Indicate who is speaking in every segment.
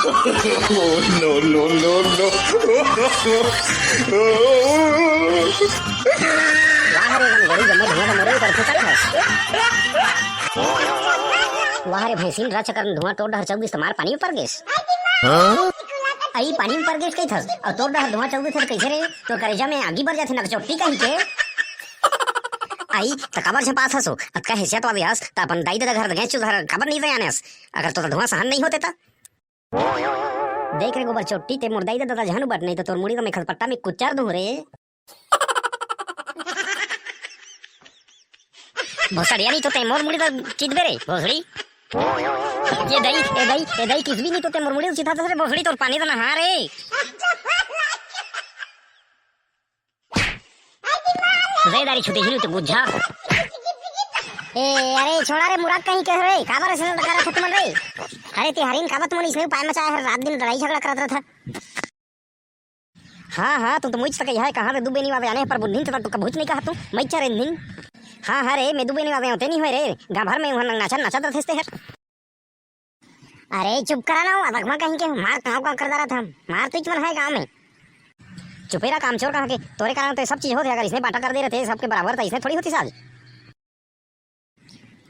Speaker 1: Oh, no, no, no, no.
Speaker 2: वाह रे गड़ी जम्मे धुआं मरे कर फुटक है। वाह रे भैंसिन रा चकर धुआं तोड़ डहर चौबीस मार पानी में पड़ गेस। आई पानी में पड़ गेस कई थस और तोड़ डहर धुआं चौबीस कैसे रे तो करेजा में आगी बढ़ जाथे ना चोटी कहीं के आई त काबर से पास हसो अक्का हैसियत वाली हस त अपन दाई दादा घर गैस चुधार काबर नहीं जानेस अगर तो धुआं सहन नहीं होते ता देख रे गोबर चोटी ते मोर दाई दादा जहनु बट नहीं तो तोर मुड़ी में खलपट्टा में कुचार दूं रे भोसड़िया नहीं तो ते मोर मुड़ी तो चिदबे रे भोसड़ी ये दई किस भी नहीं तो ते मोर मुड़ी सीधा रे भोसड़ी तोर पानी तो नहा रे दारी छुटे ही तो बुझा ए अरे छोड़ा रे मुराद कहीं कह रे काबर ऐसे लगा रहा था तुम रे अरे ते हरिन काबत मन इसने पाय मचाया है रात दिन लड़ाई झगड़ा करत रहा था हाँ तू तो मुझ तक है कहां रे दुबे नहीं वावे आने पर बुद्धिन तो तू कबूच नहीं कहा तू मैं चरे दिन हाँ रे मैं दुबे नहीं वावे होते नहीं होए रे गांव भर में वहां नाचत रहते हैं अरे चुप करा ना रखमा कहीं के मार कहां का कर रहा था मार तो मन है गांव में चुपेरा काम चोर कहाँ के तोरे कारण तो सब चीज होती अगर इसने बांटा कर दे रहे थे सबके बराबर तो इसने थोड़ी होती साज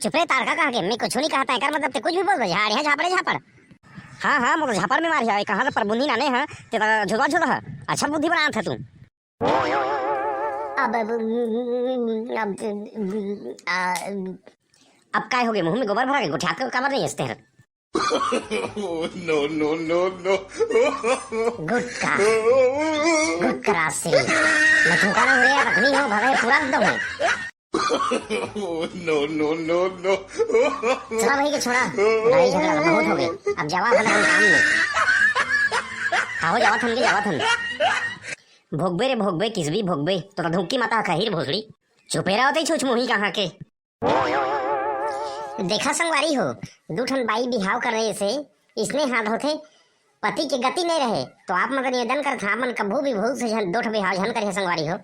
Speaker 2: चुपरे तारका कहाँ के मैं कुछ नहीं कहता है कर मतलब ते कुछ भी बोल झाड़ है झापड़ हाँ मतलब झापड़ में मार है कहाँ से पर बुंदी नाने है ते झुलवा झुला अच्छा बुद्धि बना था तू अब काय हो गए मुंह में गोबर भरा के गुठिया का काबर नहीं हंसते हैं
Speaker 1: Oh, no, no, no, no.
Speaker 2: गुटका रास्ते मैं ठुकाना हो रहा रखनी हो भवे पूरा एकदम है
Speaker 1: Oh, no, no, no, no.
Speaker 2: चला भाई के छोड़ा लड़ाई झगड़ा बहुत हो गए अब जावा भला हम काम में आओ जावा थन भोगबे रे भोगबे किस भी भोगबे तो धुकी माता खहीर भोसड़ी चुपेरा होते छुछ मुही कहाँ के देखा संगवारी हो दूठन बाई बिहाव कर रहे से इसने हाथ होते पति की गति नहीं रहे तो आप मगर निवेदन कर था मन कभू भी भूल से दोठ बिहाव झन करे संगवारी हो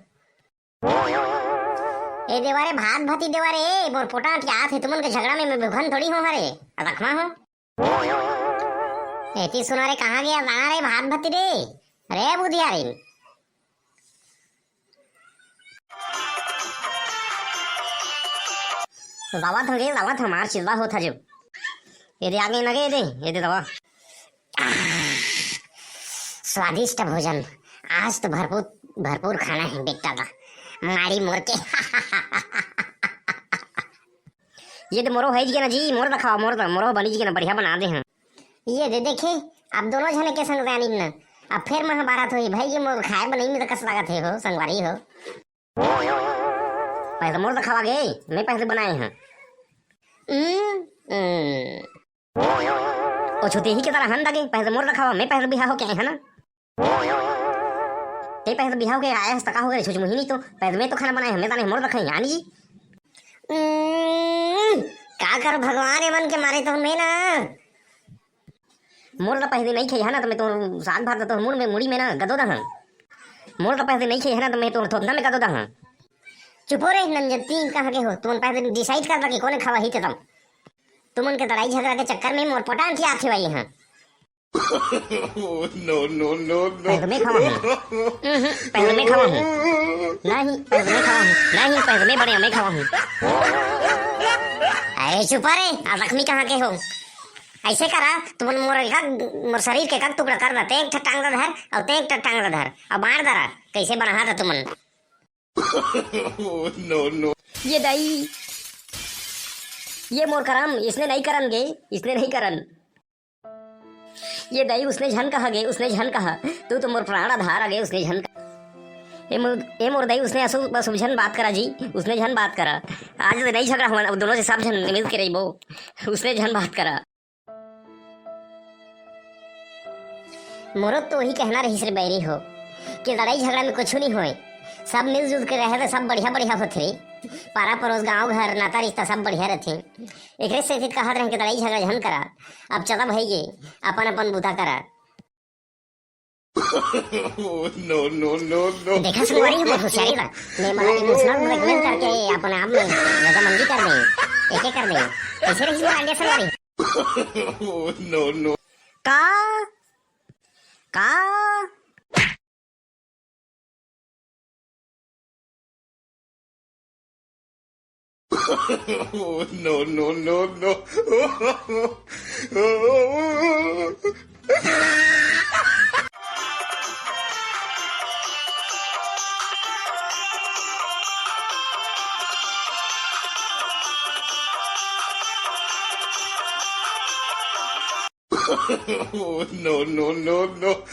Speaker 2: ए देवारे भात भाती देवारे मोर पोटा क्या थे तुमन के झगड़ा में मैं विभन थोड़ी हो हरे रखमा हो एती सुना रे कहां गया ना रे भात भाती रे अरे बुधिया रे दवा था मार चिल्ला होता जो ये दे आगे लगे ये दे दवा स्वादिष्ट भोजन आज तो भरपूर खाना है बेटा का मारी मोर के ये तो मोरो है जी ना जी मोर रखा मोरो बनी जी ना बढ़िया बना दे हैं ये दे देखे अब दोनों जने के संग जानी ना अब फिर महाभारत हुई भाई ये मोर खाए बनाई में तो कस लागत है हो संगवारी हो पहले मोर रखा गए मैं पहले बनाए हैं ओ छोटे ही के तरह हन लगे पहले मोर रखा मैं पहले बिहाव हो क्या है ना ते पहले बिहाव के आया तका हो गए छुछ मुहिनी तो पहले मैं तो खाना बनाए हमें ताने मोर रखे यानी जी का कर भगवान मन के मारे तो मैं ना मोर तो पहले नहीं खाई है ना तो मैं तो साग भात तो मुड़ में मुड़ी में ना गदो दहन मोर तो पहले नहीं खाई है ना तो मैं तो थोड़ा में गदो दहन चुप रे नंजती कहाँ के हो तुम पहले डिसाइड कर रखे कौन खावा ही तुम तुमन के लड़ाई झगड़ा के चक्कर में मोर पोटान की आथे वाली हैं
Speaker 1: Oh, no, no, no, no.
Speaker 2: पहले मैं खावा हूँ पहले मैं खावा हूँ नहीं पहले मैं खावा हूँ नहीं पहले मैं बड़े मैं खावा हूँ अरे चुप रे लक्ष्मी कहाँ के हो ऐसे करा तुमन मोर शरीर के कक टुकड़ा कर दे एक टांग धर और ते एक टांग धर और मार दरा कैसे बना था तुमन
Speaker 1: Oh, no, no.
Speaker 2: ये दाई ये मोर करम इसने नहीं करन गे इसने नहीं करन ये दाई उसने झन कहा गे उसने झन कहा तू तो मोर प्राण आधार आ गए उसने झन ए मोर दाई उसने असु झन बात करा जी उसने झन बात करा आज तो नहीं झगड़ा हुआ दोनों से सब झन मिल के रही वो उसने झन बात करा मोरो तो वही कहना रही सिर्फ बैरी हो कि लड़ाई झगड़ा में कुछ नहीं होए सब मिलजुल के रहे तो सब बढ़िया होते पारा पड़ोस गांव घर नाता रिश्ता सब बढ़िया रहते एक से कहत रहे कि लड़ाई झगड़ा झन करा अब चला भाई गे अपन बुता करा
Speaker 1: Oh, no, no, no, no.
Speaker 2: देखा सुनवारी है बहुत होशियारी बा मैं मतलब इमोशनल ब्लैकमेल करके अपने आप में रजामंदी कर दे एक कर दे ऐसे रही वो आइडिया सुनवारी
Speaker 1: Oh, no, no.
Speaker 2: का का
Speaker 1: no, no, no, no. No, no, no, no.